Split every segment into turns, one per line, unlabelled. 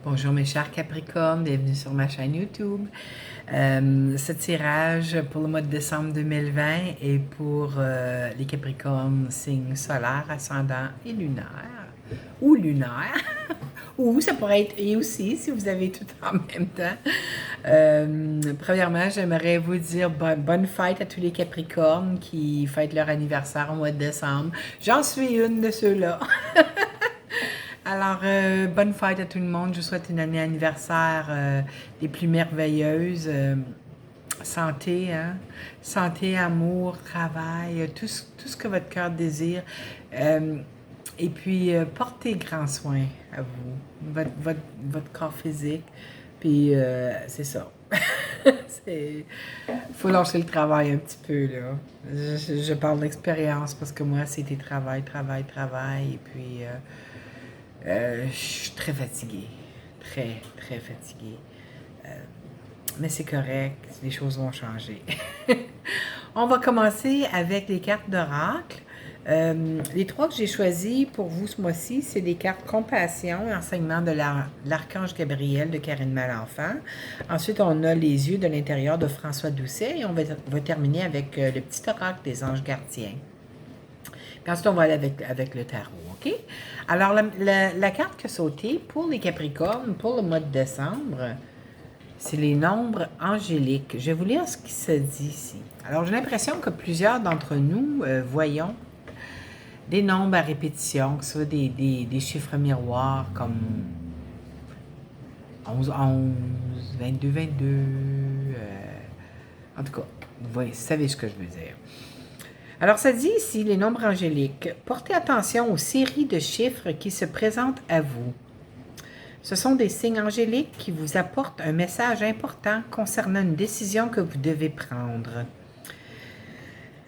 Bonjour mes chers Capricornes, bienvenue sur ma chaîne YouTube. Ce tirage pour le mois de décembre 2020 est pour les Capricornes signe solaire, ascendant et lunaire. Ou lunaire. Ou ça pourrait être et aussi si vous avez tout en même temps. Premièrement, j'aimerais vous dire bonne fête à tous les Capricornes qui fêtent leur anniversaire au mois de décembre. J'en suis une de ceux-là. Alors, bonne fête à tout le monde. Je vous souhaite une année anniversaire des plus merveilleuses. Santé, hein? Santé, amour, travail, tout ce que votre cœur désire. Et puis, portez grand soin à vous, votre corps physique. Puis, c'est ça. Il faut lâcher le travail un petit peu, là. Je parle d'expérience parce que moi, c'était travail. Et puis... je suis très fatiguée. Très fatiguée. Mais c'est correct, les choses vont changer. On va commencer avec les cartes d'oracle. Les trois que j'ai choisis pour vous ce mois-ci, c'est les cartes Compassion, enseignement de l'Archange Gabriel de Karine Malenfant. Ensuite, on a les yeux de l'intérieur de François Doucet et on va terminer avec le petit oracle des anges gardiens. Puis ensuite, on va aller avec le tarot, OK? Alors, la carte qui a sauté pour les Capricornes, pour le mois de décembre, c'est les nombres angéliques. Je vais vous lire ce qui se dit ici. Alors, j'ai l'impression que plusieurs d'entre nous voyons des nombres à répétition, que ce soit des chiffres miroirs comme 11, 11, 22, 22. En tout cas, vous savez ce que je veux dire. Alors, ça dit ici, les nombres angéliques. Portez attention aux séries de chiffres qui se présentent à vous. Ce sont des signes angéliques qui vous apportent un message important concernant une décision que vous devez prendre.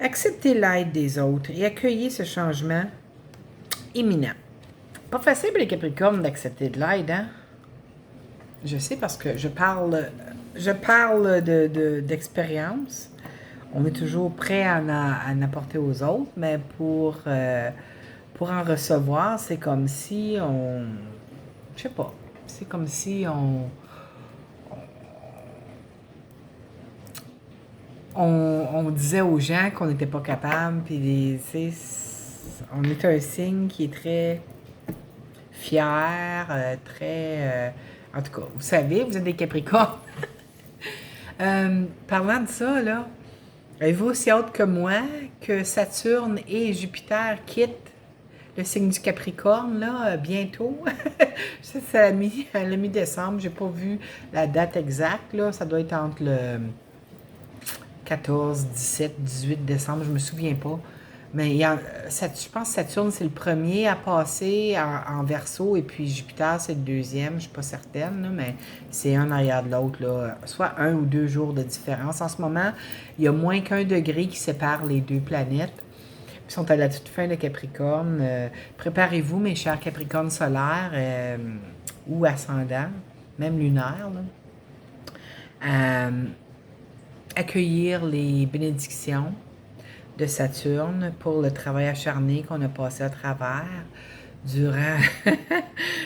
Acceptez l'aide des autres et accueillez ce changement imminent. Pas facile pour les Capricornes d'accepter de l'aide, hein? Je sais parce que je parle d'expérience. On est toujours prêt à en apporter aux autres, mais pour en recevoir, c'est comme si on... Je sais pas. C'est comme si on disait aux gens qu'on n'était pas capable, puis on est un signe qui est très fier, en tout cas, vous savez, vous êtes des Capricornes. Parlant de ça, là, avez-vous aussi hâte que moi que Saturne et Jupiter quittent le signe du Capricorne, là, bientôt? C'est à la mi-décembre, j'ai pas vu la date exacte, là, ça doit être entre le 14, 17, 18 décembre, je me souviens pas. Mais je pense que Saturne, c'est le premier à passer en Verseau, et puis Jupiter, c'est le deuxième, je suis pas certaine, là, mais c'est un arrière de l'autre, là, soit 1 ou 2 jours de différence. En ce moment, il y a moins qu'1 degré qui sépare les deux planètes. Ils sont à la toute fin de Capricorne. Préparez-vous, mes chers Capricornes solaires ou ascendants, même lunaires, à accueillir les bénédictions de Saturne pour le travail acharné qu'on a passé à travers durant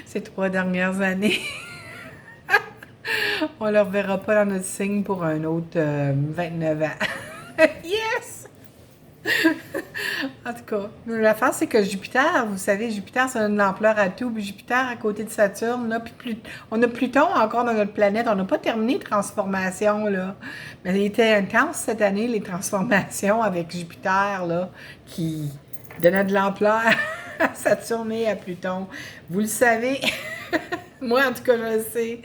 ces 3 dernières années. On ne le reverra pas dans notre signe pour un autre 29 ans. Yes! En tout cas, l'affaire, c'est que Jupiter, vous savez, Jupiter, ça donne de l'ampleur à tout. Puis Jupiter, à côté de Saturne, là, puis on a Pluton encore dans notre planète. On n'a pas terminé transformation, là. Mais il était intense cette année, les transformations avec Jupiter, là, qui donnait de l'ampleur à Saturne et à Pluton. Vous le savez. Moi, en tout cas, je le sais.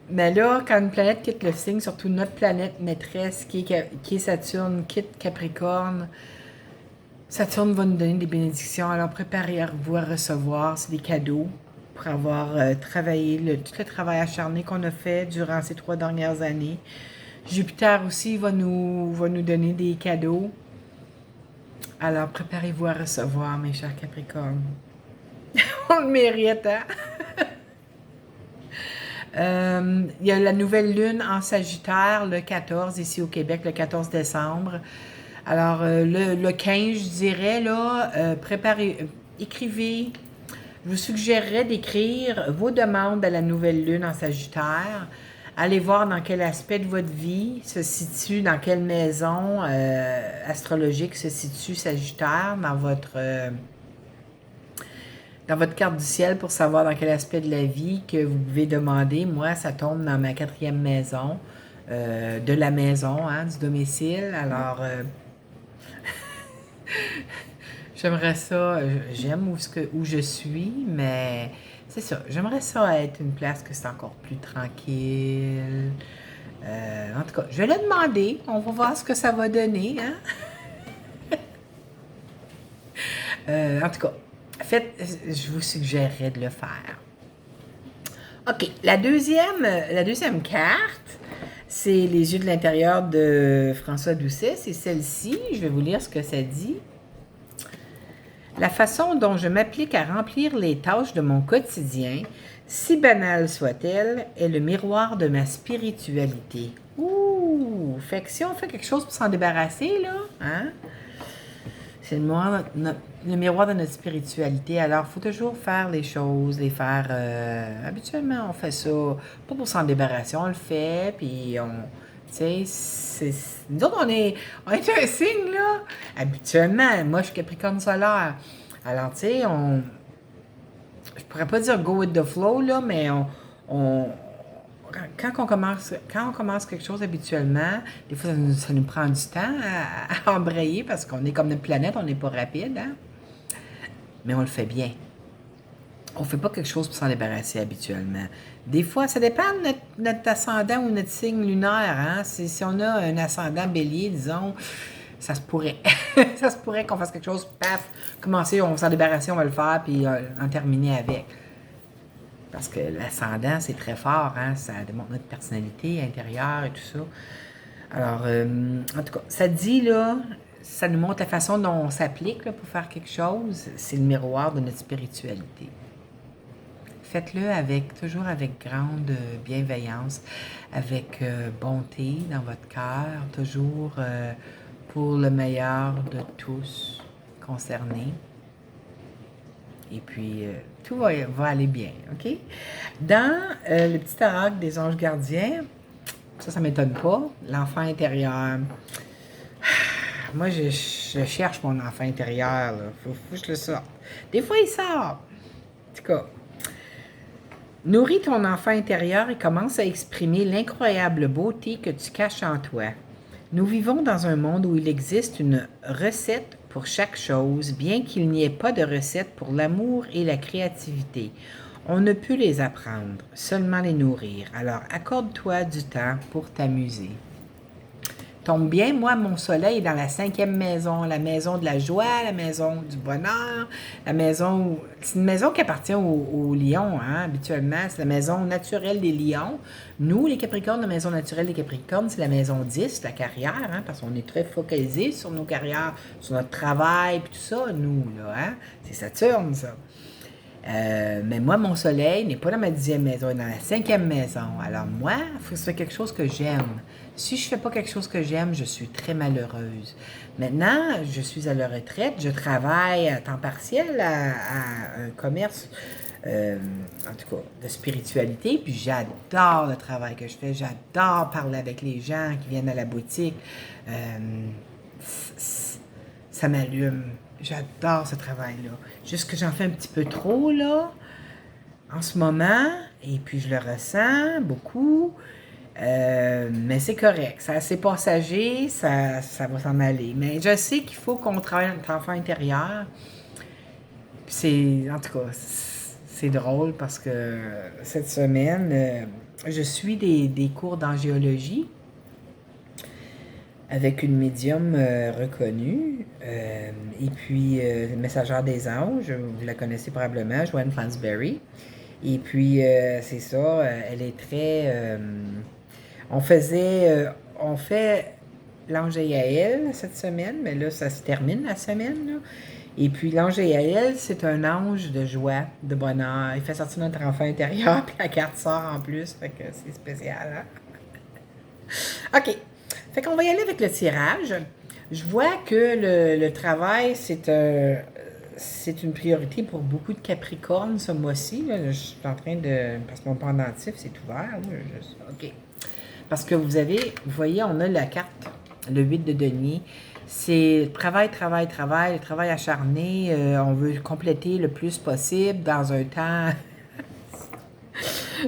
Mais là, quand une planète quitte le signe, surtout notre planète maîtresse, qui est Saturne, quitte Capricorne, Saturne va nous donner des bénédictions. Alors, préparez-vous à recevoir. C'est des cadeaux pour avoir travaillé tout le travail acharné qu'on a fait durant ces 3 dernières années. Jupiter aussi va nous donner des cadeaux. Alors, préparez-vous à recevoir, mes chers Capricornes. On le mérite, hein? Il y a la nouvelle lune en Sagittaire le 14, ici au Québec, le 14 décembre. Alors, le 15, je dirais, là, écrivez Je vous suggérerais d'écrire vos demandes à la nouvelle lune en Sagittaire. Allez voir dans quel aspect de votre vie se situe, dans quelle maison astrologique se situe Sagittaire dans votre carte du ciel pour savoir dans quel aspect de la vie que vous pouvez demander. Moi, ça tombe dans ma 4e maison, de la maison, hein, du domicile. Alors, j'aimerais ça, j'aime où je suis, mais c'est ça. J'aimerais ça être une place que c'est encore plus tranquille. En tout cas, je vais le demander. On va voir ce que ça va donner. Hein? En tout cas, je vous suggérerais de le faire. OK. La deuxième carte, c'est Les yeux de l'intérieur de François Doucet. C'est celle-ci. Je vais vous lire ce que ça dit. La façon dont je m'applique à remplir les tâches de mon quotidien, si banale soit-elle, est le miroir de ma spiritualité. Ouh! Fait que si on fait quelque chose pour s'en débarrasser, là, hein? C'est le miroir de notre spiritualité. Alors, il faut toujours faire les choses, les faire... habituellement, on fait ça, pas pour s'en débarrasser, on le fait, puis on... Tu sais, nous autres, on est un signe, là. Habituellement, moi, je suis Capricorne solaire. Alors, tu sais, je pourrais pas dire go with the flow, là, mais quand on commence quelque chose habituellement, des fois, ça nous prend du temps à embrayer parce qu'on est comme notre planète, on n'est pas rapide, hein? Mais on le fait bien. On ne fait pas quelque chose pour s'en débarrasser habituellement. Des fois, ça dépend de notre ascendant ou notre signe lunaire. Hein? Si on a un ascendant bélier, disons, ça se pourrait. Ça se pourrait qu'on fasse quelque chose, paf, commencer, on va s'en débarrasser, on va le faire, puis en terminer avec. Parce que l'ascendant, c'est très fort. Hein? Ça démontre notre personnalité intérieure et tout ça. Alors, en tout cas, ça dit, là, ça nous montre la façon dont on s'applique là, pour faire quelque chose. C'est le miroir de notre spiritualité. Faites-le toujours avec grande bienveillance, avec bonté dans votre cœur, toujours pour le meilleur de tous concernés. Et puis, tout va aller bien, OK? Dans le petit oracle des anges gardiens, ça ne m'étonne pas, l'enfant intérieur. Moi, je cherche mon enfant intérieur, là. Faut que je le sorte. Des fois, il sort. En tout cas, nourris ton enfant intérieur et commence à exprimer l'incroyable beauté que tu caches en toi. Nous vivons dans un monde où il existe une recette pour chaque chose, bien qu'il n'y ait pas de recette pour l'amour et la créativité. On ne peut les apprendre, seulement les nourrir. Alors, accorde-toi du temps pour t'amuser. Tombe bien, moi, mon soleil est dans la 5e maison, la maison de la joie, la maison du bonheur, la maison... C'est une maison qui appartient aux lions, hein, habituellement. C'est la maison naturelle des lions. Nous, les Capricornes, la maison naturelle des Capricornes, c'est la maison 10, la carrière, hein, parce qu'on est très focalisés sur nos carrières, sur notre travail, puis tout ça, nous, là, hein. C'est Saturne, ça. Mais moi, mon soleil n'est pas dans ma 10e maison, il est dans la 5e maison. Alors moi, il faut que ce soit quelque chose que j'aime. Si je ne fais pas quelque chose que j'aime, je suis très malheureuse. Maintenant, je suis à la retraite, je travaille à temps partiel à un commerce, en tout cas, de spiritualité, puis j'adore le travail que je fais, j'adore parler avec les gens qui viennent à la boutique. Ça m'allume. J'adore ce travail-là. Juste que j'en fais un petit peu trop, là, en ce moment. Et puis, je le ressens beaucoup. Mais c'est correct. C'est assez passager. Ça va s'en aller. Mais je sais qu'il faut qu'on travaille notre enfant intérieur. En tout cas, c'est drôle parce que cette semaine, je suis des cours d'angéologie avec une médium reconnue, et puis messagère des anges, vous la connaissez probablement, Joanne Fansberry. Et puis, c'est ça, elle est très... on fait l'ange Yael cette semaine, mais là, ça se termine la semaine, là. Et puis, l'ange Yael, c'est un ange de joie, de bonheur. Il fait sortir notre enfant intérieur, puis la carte sort en plus, fait que c'est spécial, hein? OK. Fait qu'on va y aller avec le tirage. Je vois que le travail, c'est c'est une priorité pour beaucoup de Capricornes ce mois-ci. Là. Je suis en train de... Parce que mon pendentif, c'est ouvert. Là, OK. Parce que vous voyez, on a la carte, le 8 de denier. C'est travail, travail, travail, travail acharné. On veut compléter le plus possible dans un temps...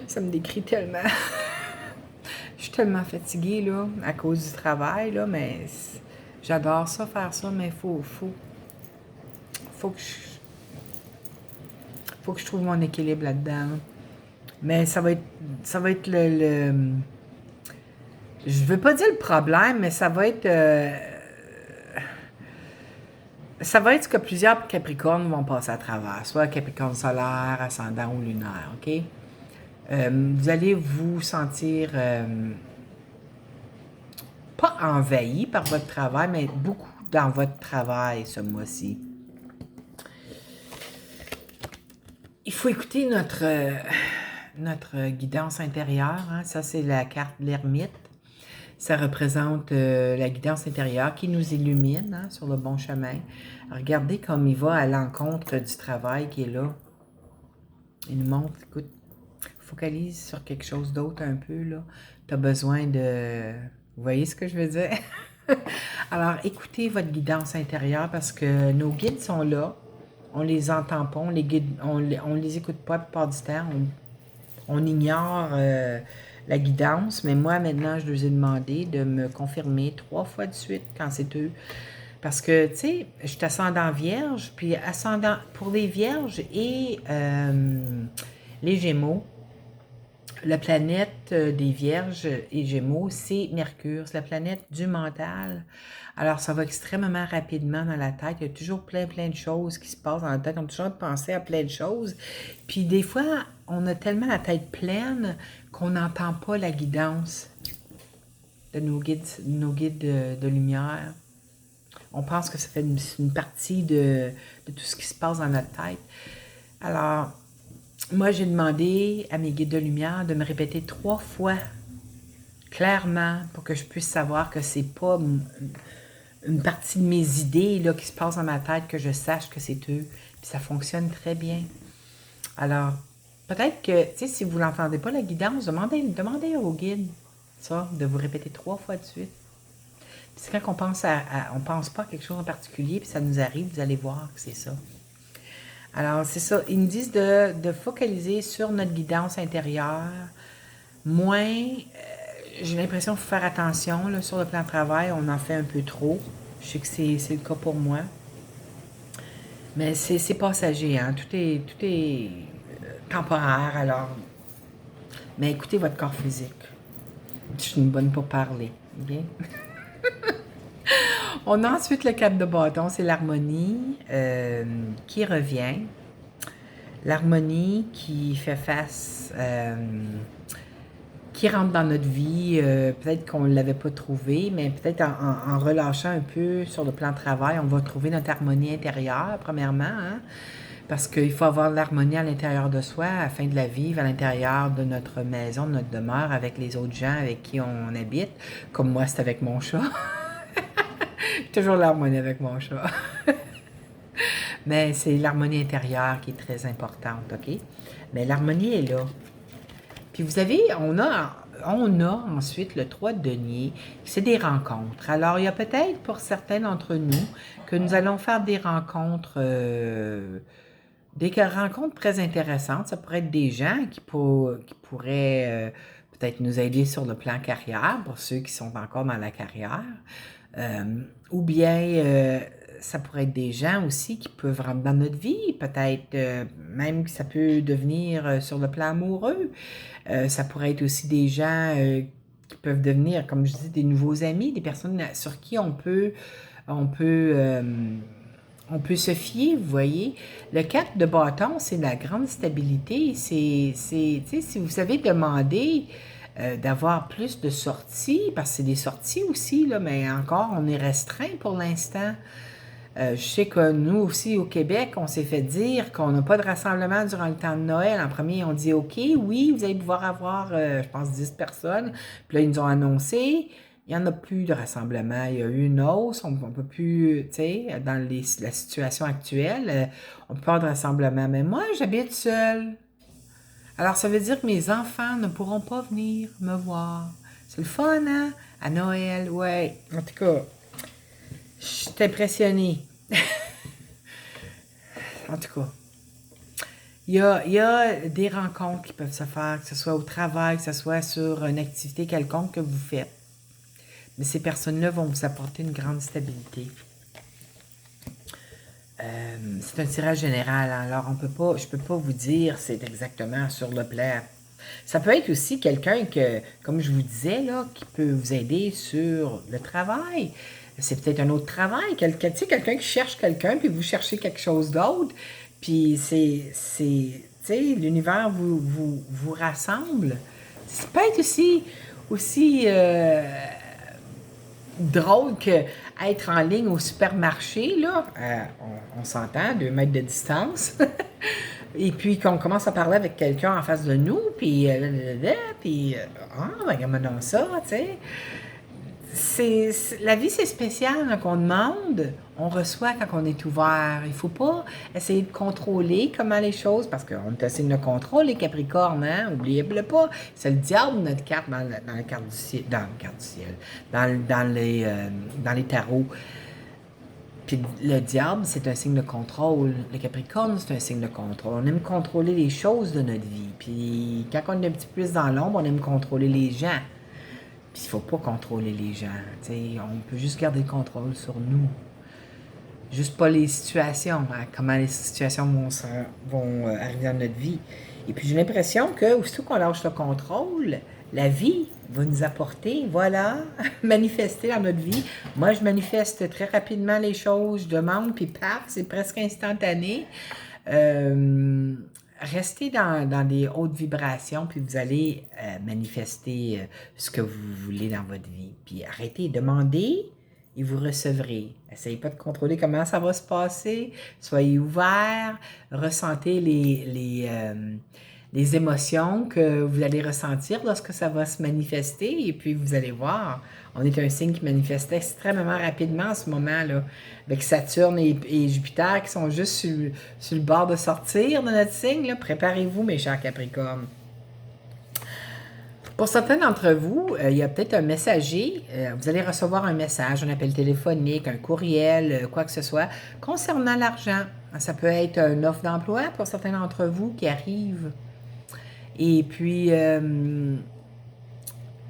Ça me décrit tellement. Je suis tellement fatiguée, là, à cause du travail, là, mais j'adore ça, faire ça, mais faut que je trouve mon équilibre là-dedans. Mais ça va être je veux pas dire le problème, mais ça va être ce que plusieurs Capricornes vont passer à travers, soit Capricorne solaire, ascendant ou lunaire, OK? Vous allez vous sentir pas envahi par votre travail, mais beaucoup dans votre travail ce mois-ci. Il faut écouter notre guidance intérieure. Hein? Ça, c'est la carte de l'ermite. Ça représente la guidance intérieure qui nous illumine hein, sur le bon chemin. Regardez comme il va à l'encontre du travail qui est là. Il nous montre, écoute, focalise sur quelque chose d'autre un peu. Tu as besoin de... Vous voyez ce que je veux dire? Alors, écoutez votre guidance intérieure parce que nos guides sont là. On les entend pas, on les écoute pas la plupart du temps. On ignore la guidance, mais moi, maintenant, je leur ai demandé de me confirmer 3 fois de suite quand c'est eux. Parce que, tu sais, je suis ascendant vierge, puis ascendant pour les vierges et les gémeaux, la planète des vierges et gémeaux, c'est Mercure, c'est la planète du mental. Alors, ça va extrêmement rapidement dans la tête. Il y a toujours plein de choses qui se passent dans la tête. On a toujours pensé à plein de choses. Puis des fois, on a tellement la tête pleine qu'on n'entend pas la guidance de nos guides de lumière. On pense que ça fait une partie de tout ce qui se passe dans notre tête. Alors, moi, j'ai demandé à mes guides de lumière de me répéter 3 fois clairement pour que je puisse savoir que c'est pas une partie de mes idées là, qui se passe dans ma tête, que je sache que c'est eux. Puis ça fonctionne très bien. Alors, peut-être que, tu sais, si vous n'entendez pas la guidance, demandez au guide, ça, de vous répéter 3 fois de suite. Puis c'est quand on pense on pense pas à quelque chose en particulier, puis ça nous arrive, vous allez voir que c'est ça. Alors, c'est ça. Ils nous disent de focaliser sur notre guidance intérieure. Moins, j'ai l'impression qu'il faut faire attention. Là, sur le plan de travail, on en fait un peu trop. Je sais que c'est le cas pour moi. Mais c'est passager. Hein? Tout est temporaire. Alors, mais écoutez votre corps physique. Je suis une bonne pour parler. Okay? On a ensuite le cap de bâton, c'est l'harmonie qui revient. L'harmonie qui fait face, qui rentre dans notre vie, peut-être qu'on ne l'avait pas trouvé, mais peut-être en relâchant un peu sur le plan de travail, on va trouver notre harmonie intérieure, premièrement, hein? Parce qu'il faut avoir l'harmonie à l'intérieur de soi afin de la vivre à l'intérieur de notre maison, de notre demeure, avec les autres gens avec qui on habite. Comme moi, c'est avec mon chat. Toujours l'harmonie avec mon chat. Mais c'est l'harmonie intérieure qui est très importante, OK? Mais l'harmonie est là. Puis vous savez, on a ensuite le 3 de denier, c'est des rencontres. Alors, il y a peut-être pour certains d'entre nous que nous allons faire des rencontres très intéressantes. Ça pourrait être des gens qui pourraient peut-être nous aider sur le plan carrière, pour ceux qui sont encore dans la carrière. Ou bien, ça pourrait être des gens aussi qui peuvent rentrer dans notre vie, peut-être même que ça peut devenir sur le plan amoureux. Ça pourrait être aussi des gens qui peuvent devenir, comme je dis, des nouveaux amis, des personnes sur qui on peut se fier, vous voyez. Le 4 de bâton, c'est la grande stabilité. Tu sais, si vous savez demander d'avoir plus de sorties, parce que c'est des sorties aussi, là, mais encore, on est restreint pour l'instant. Je sais que nous aussi, au Québec, on s'est fait dire qu'on n'a pas de rassemblement durant le temps de Noël. En premier, on dit « OK, oui, vous allez pouvoir avoir, je pense, 10 personnes. » Puis là, ils nous ont annoncé. il n'y en a plus de rassemblement. Il y a eu une hausse, on ne peut plus, tu sais, dans la situation actuelle, on peut pas avoir de rassemblement. Mais moi, j'habite seule. Alors, ça veut dire que mes enfants ne pourront pas venir me voir. C'est le fun, hein? À Noël, ouais. En tout cas, je suis impressionnée. En tout cas, il y a des rencontres qui peuvent se faire, que ce soit au travail, que ce soit sur une activité quelconque que vous faites. Mais ces personnes-là vont vous apporter une grande stabilité. C'est un tirage général, hein, alors je ne peux pas vous dire c'est exactement sur le plan. Ça peut être aussi quelqu'un que, comme je vous disais, là, qui peut vous aider sur le travail. C'est peut-être un autre travail. Quelqu'un qui cherche quelqu'un, puis vous cherchez quelque chose d'autre. Puis tu sais, l'univers vous rassemble. Ça peut être aussi drôle que être en ligne au supermarché, là, on s'entend, 2 mètres de distance, et puis qu'on commence à parler avec quelqu'un en face de nous, puis regardons ça, tu sais. La vie, c'est spécial, donc on demande, on reçoit quand on est ouvert. Il ne faut pas essayer de contrôler comment les choses, parce qu'on est un signe de contrôle, les Capricornes, hein? Oubliez-le pas. C'est le diable, notre carte, dans la carte du ciel, dans les tarots. Puis le diable, c'est un signe de contrôle. Le Capricorne, c'est un signe de contrôle. On aime contrôler les choses de notre vie. Puis quand on est un petit peu plus dans l'ombre, on aime contrôler les gens. Puis il ne faut pas contrôler les gens. T'sais. On peut juste garder le contrôle sur nous. Juste pas les situations, hein, comment les situations vont arriver dans notre vie. Et puis j'ai l'impression que, aussitôt qu'on lâche le contrôle, la vie va nous apporter, voilà, manifester dans notre vie. Moi, je manifeste très rapidement les choses, je demande, puis paf, c'est presque instantané. Restez dans des hautes vibrations, puis vous allez manifester ce que vous voulez dans votre vie. Puis arrêtez, demandez et vous recevrez. Essayez pas de contrôler comment ça va se passer. Soyez ouverts, ressentez les émotions que vous allez ressentir lorsque ça va se manifester, et puis vous allez voir, on est un signe qui manifeste extrêmement rapidement en ce moment-là, avec Saturne et Jupiter qui sont juste sur le bord de sortir de notre signe. Là. Préparez-vous, mes chers Capricornes. Pour certains d'entre vous, il y a peut-être un messager, vous allez recevoir un message, un appel téléphonique, un courriel, quoi que ce soit, concernant l'argent. Ça peut être une offre d'emploi pour certains d'entre vous qui arrive. Et puis,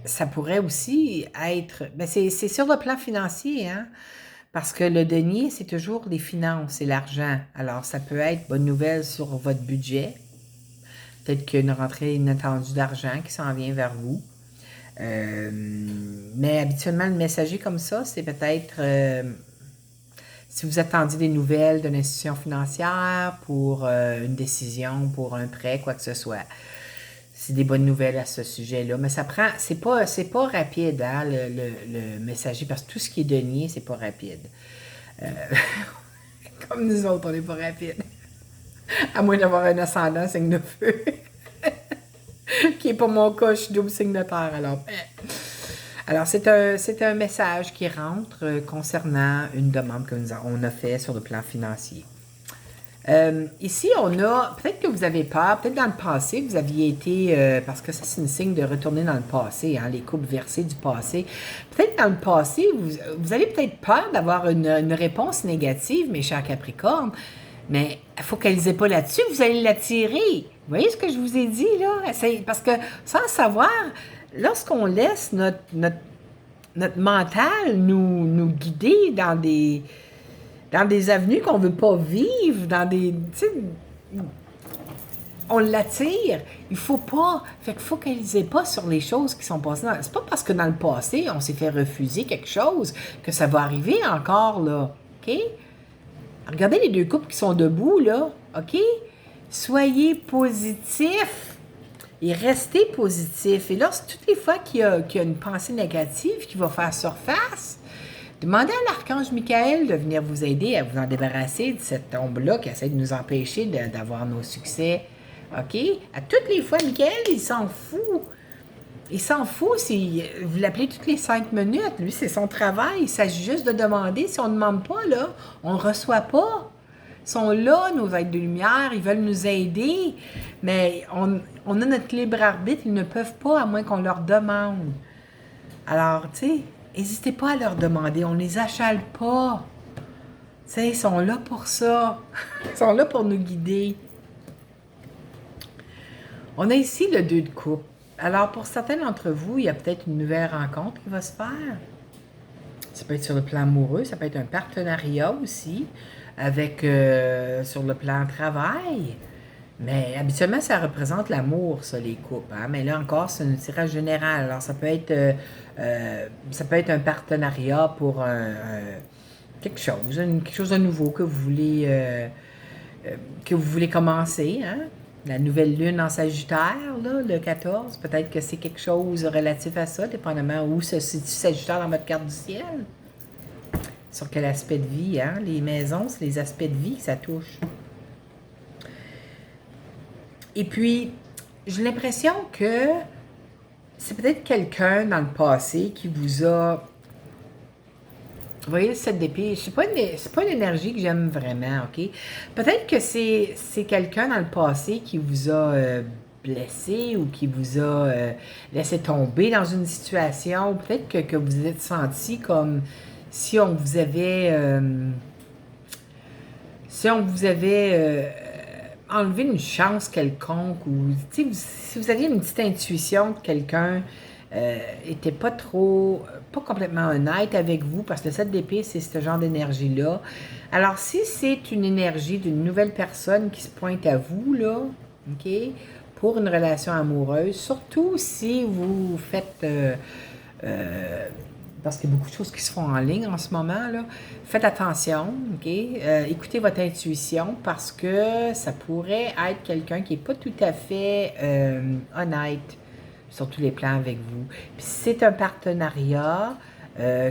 ça pourrait aussi être... Ben c'est sur le plan financier, hein? Parce que le denier, c'est toujours les finances, c'est l'argent. Alors, ça peut être bonne nouvelle sur votre budget. Peut-être qu'il y a une rentrée inattendue d'argent qui s'en vient vers vous. Mais habituellement, le messager comme ça, c'est peut-être... si vous attendiez des nouvelles d'une institution financière pour une décision, pour un prêt, quoi que ce soit. C'est des bonnes nouvelles à ce sujet-là. Mais ça prend... C'est pas rapide, hein, le messager, parce que tout ce qui est denier, c'est pas rapide. Comme nous autres, on n'est pas rapide. À moins d'avoir un ascendant signe de feu. Qui n'est pas mon cas, je suis double signe de terre. Alors c'est un message qui rentre concernant une demande qu'on a fait sur le plan financier. Ici, on a, peut-être que vous avez peur, peut-être dans le passé, vous aviez été, parce que ça c'est un signe de retourner dans le passé, hein, les coupes versées du passé. Peut-être dans le passé, vous avez peut-être peur d'avoir une réponse négative, mes chers Capricornes, mais focalisez pas là-dessus, vous allez l'attirer. Vous voyez ce que je vous ai dit, là? Parce que, sans savoir, lorsqu'on laisse notre mental nous guider dans des avenues qu'on ne veut pas vivre, on l'attire. Il ne faut pas... Fait que focalisez pas sur les choses qui sont passées. C'est pas parce que dans le passé, on s'est fait refuser quelque chose que ça va arriver encore, là. OK? Regardez les deux couples qui sont debout, là, OK? Soyez positifs et restez positifs. Et toutes les fois qu'il y a une pensée négative qui va faire surface, demandez à l'archange Michael de venir vous aider à vous en débarrasser de cette ombre-là qui essaie de nous empêcher d'avoir nos succès. OK? À toutes les fois, Michael, il s'en fout. Il s'en fout si vous l'appelez toutes les 5 minutes. Lui, c'est son travail. Il s'agit juste de demander. Si on ne demande pas, là, on ne reçoit pas. Ils sont là, nos êtres de lumière, ils veulent nous aider, mais on a notre libre arbitre, ils ne peuvent pas à moins qu'on leur demande. Alors, tu sais, n'hésitez pas à leur demander, on ne les achale pas. Tu sais, ils sont là pour ça. Ils sont là pour nous guider. On a ici le 2 de coupe. Alors, pour certains d'entre vous, il y a peut-être une nouvelle rencontre qui va se faire. Ça peut être sur le plan amoureux, ça peut être un partenariat aussi, avec sur le plan travail. Mais habituellement, ça représente l'amour, ça, les couples. Hein? Mais là encore, c'est un tirage général. Alors, ça peut être un partenariat pour quelque chose, quelque chose de nouveau que vous voulez commencer. Hein? La nouvelle lune en Sagittaire, là, le 14, peut-être que c'est quelque chose relatif à ça, dépendamment où se situe Sagittaire dans votre carte du ciel. Sur quel aspect de vie, hein? Les maisons, c'est les aspects de vie que ça touche. Et puis, j'ai l'impression que c'est peut-être quelqu'un dans le passé qui vous a... Vous voyez, le 7 d'épée, c'est pas une énergie que j'aime vraiment, OK? Peut-être que c'est quelqu'un dans le passé qui vous a blessé ou qui vous a laissé tomber dans une situation. Peut-être que vous vous êtes senti comme si on vous avait... enlevé une chance quelconque ou si vous aviez une petite intuition que quelqu'un était pas complètement honnête avec vous, parce que le 7 d'épée, c'est ce genre d'énergie-là. Alors, si c'est une énergie d'une nouvelle personne qui se pointe à vous, là, OK, pour une relation amoureuse, surtout si vous faites... parce qu'il y a beaucoup de choses qui se font en ligne en ce moment, là. Faites attention, OK? Écoutez votre intuition parce que ça pourrait être quelqu'un qui n'est pas tout à fait honnête sur tous les plans avec vous. Puis si c'est un partenariat,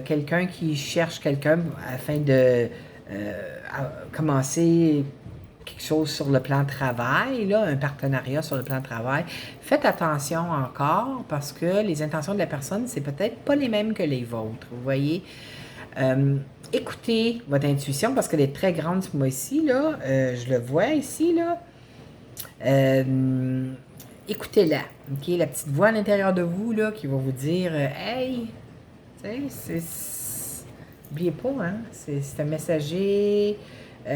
quelqu'un qui cherche quelqu'un afin de commencer quelque chose sur le plan travail, là, un partenariat sur le plan travail, faites attention encore parce que les intentions de la personne, c'est peut-être pas les mêmes que les vôtres, vous voyez. Écoutez votre intuition parce qu'elle est très grande ce mois-ci, là. Je le vois ici, là. Écoutez-la, OK? La petite voix à l'intérieur de vous, là, qui va vous dire hey, tu sais, n'oubliez pas, hein? C'est un messager... tu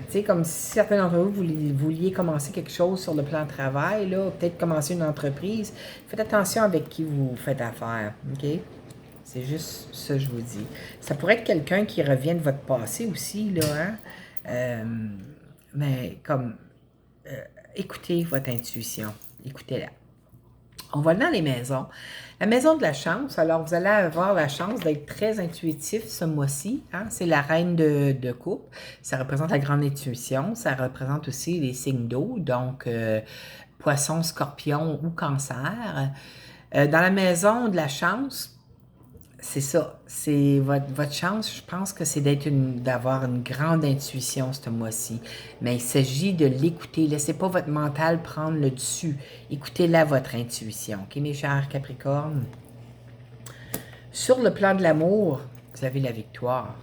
sais, comme si certains d'entre vous vouliez commencer quelque chose sur le plan travail, là, peut-être commencer une entreprise, faites attention avec qui vous faites affaire, OK? C'est juste ça que je vous dis. Ça pourrait être quelqu'un qui revient de votre passé aussi, là, hein? Mais comme, écoutez votre intuition, écoutez-la. On va dans les maisons. La maison de la chance, alors vous allez avoir la chance d'être très intuitif ce mois-ci. Hein? C'est la reine de coupe. Ça représente la grande intuition. Ça représente aussi les signes d'eau, donc poisson, scorpion ou cancer. Dans la maison de la chance, c'est ça. C'est votre chance, je pense que c'est d'avoir une grande intuition ce mois-ci. Mais il s'agit de l'écouter. Laissez pas votre mental prendre le dessus. Écoutez-la, votre intuition. OK, mes chers Capricornes? Sur le plan de l'amour, vous avez la victoire.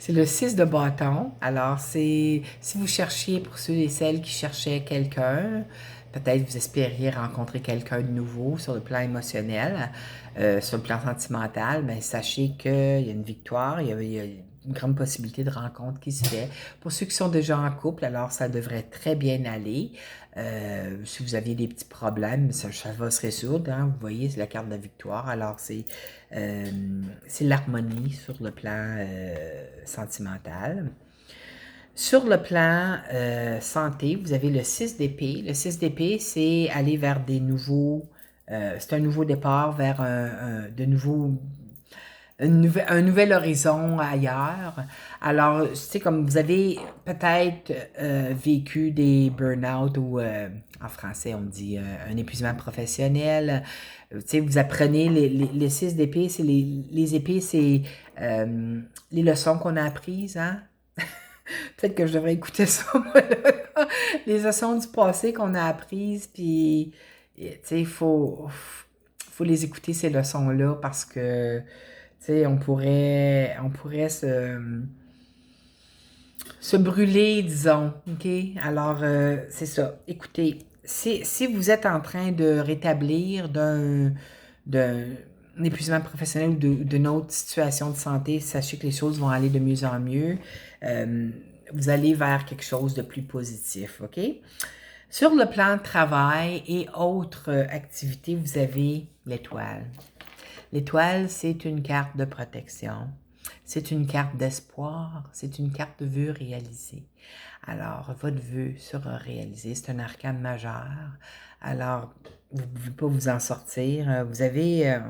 C'est le 6 de bâton. Alors, si vous cherchiez, pour ceux et celles qui cherchaient quelqu'un, peut-être vous espériez rencontrer quelqu'un de nouveau sur le plan émotionnel, sur le plan sentimental, mais sachez qu'il y a une victoire, il y a une grande possibilité de rencontre qui se fait. Pour ceux qui sont déjà en couple, alors ça devrait très bien aller. Si vous aviez des petits problèmes, ça va se résoudre. Hein? Vous voyez, c'est la carte de la victoire. Alors, c'est l'harmonie sur le plan sentimental. Sur le plan santé, vous avez le 6 d'épée. Le 6 d'épée, c'est aller vers des nouveaux... c'est un nouveau départ vers un nouvel horizon ailleurs. Alors, c'est comme vous avez peut-être vécu des burn-out ou en français on dit un épuisement professionnel. Tu sais, vous apprenez les 6 d'épée, c'est les épées, c'est les leçons qu'on a apprises, hein? Peut-être que je devrais écouter ça, moi, là. Les leçons du passé qu'on a apprises, puis, tu sais, il faut faut les écouter, ces leçons-là, parce que, tu sais, on pourrait se brûler, disons, OK? Alors, c'est ça. Écoutez, si vous êtes en train de rétablir d'un épuisement professionnel ou d'une autre situation de santé, sachez que les choses vont aller de mieux en mieux. Vous allez vers quelque chose de plus positif, OK? Sur le plan de travail et autres activités, vous avez l'étoile. L'étoile, c'est une carte de protection. C'est une carte d'espoir. C'est une carte de vœu réalisée. Alors, votre vœu sera réalisé. C'est un arcane majeur. Alors, vous ne pouvez pas vous en sortir. Vous avez,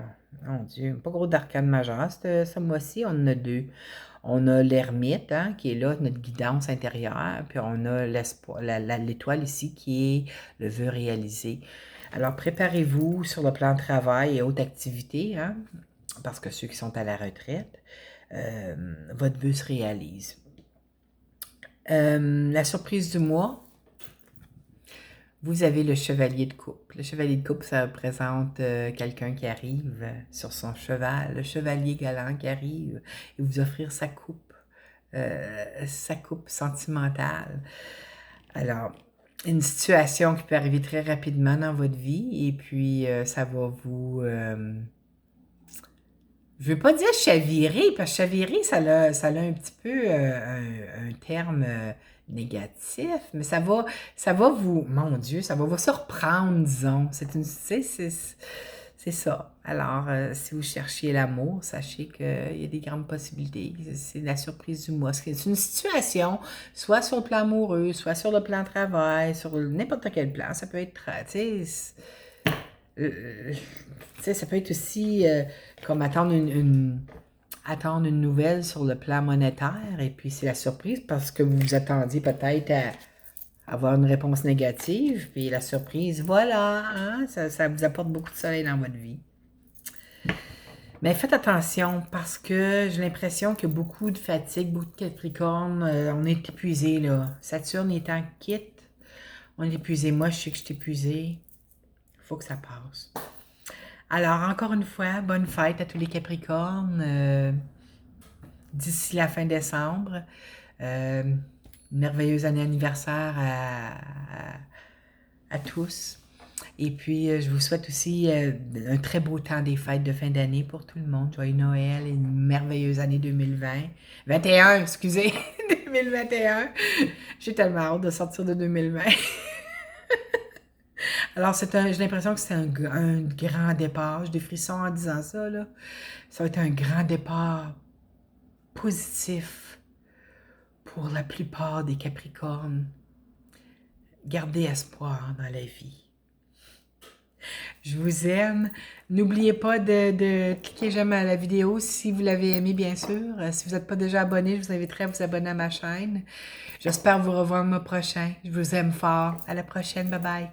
mon Dieu, pas gros d'arcane majeur. Ce mois-ci, on en a deux. On a l'ermite, hein, qui est là, notre guidance intérieure, puis on a l'espoir, l'étoile ici, qui est le vœu réalisé. Alors, préparez-vous sur le plan de travail et autres activités, hein, parce que ceux qui sont à la retraite, votre vœu se réalise. La surprise du mois, vous avez le chevalier de coupe. Le chevalier de coupe, ça représente quelqu'un qui arrive sur son cheval, le chevalier galant qui arrive et vous offrir sa coupe sentimentale. Alors, une situation qui peut arriver très rapidement dans votre vie et puis ça va vous... je ne veux pas dire chavirer, parce que chavirer, ça a un petit peu un terme négatif, mais ça va vous, mon Dieu, ça va vous surprendre, disons. C'est ça. Alors, si vous cherchiez l'amour, sachez qu'il y a des grandes possibilités. C'est la surprise du mois. C'est une situation, soit sur le plan amoureux, soit sur le plan travail, sur n'importe quel plan. Ça peut être, tu sais, ça peut être aussi comme attendre une nouvelle sur le plan monétaire, et puis c'est la surprise parce que vous vous attendiez peut-être à avoir une réponse négative, puis la surprise, voilà, hein, ça vous apporte beaucoup de soleil dans votre vie. Mais faites attention parce que j'ai l'impression qu'il y a beaucoup de fatigue, beaucoup de Capricorne, on est épuisé là. Saturne est en quitte, on est épuisé. Moi, je sais que je suis épuisée. Il faut que ça passe. Alors, encore une fois, bonne fête à tous les Capricornes d'ici la fin décembre. Merveilleuse année anniversaire à tous. Et puis, je vous souhaite aussi un très beau temps des fêtes de fin d'année pour tout le monde. Joyeux Noël et une merveilleuse année 2020. 21, excusez, 2021. J'ai tellement hâte de sortir de 2020. Alors, j'ai l'impression que c'est un grand départ. J'ai des frissons en disant ça, là. Ça va être un grand départ positif pour la plupart des Capricornes. Gardez espoir dans la vie. Je vous aime. N'oubliez pas de cliquer j'aime à la vidéo si vous l'avez aimé, bien sûr. Si vous n'êtes pas déjà abonné, je vous inviterai à vous abonner à ma chaîne. J'espère vous revoir le mois prochain. Je vous aime fort. À la prochaine. Bye bye.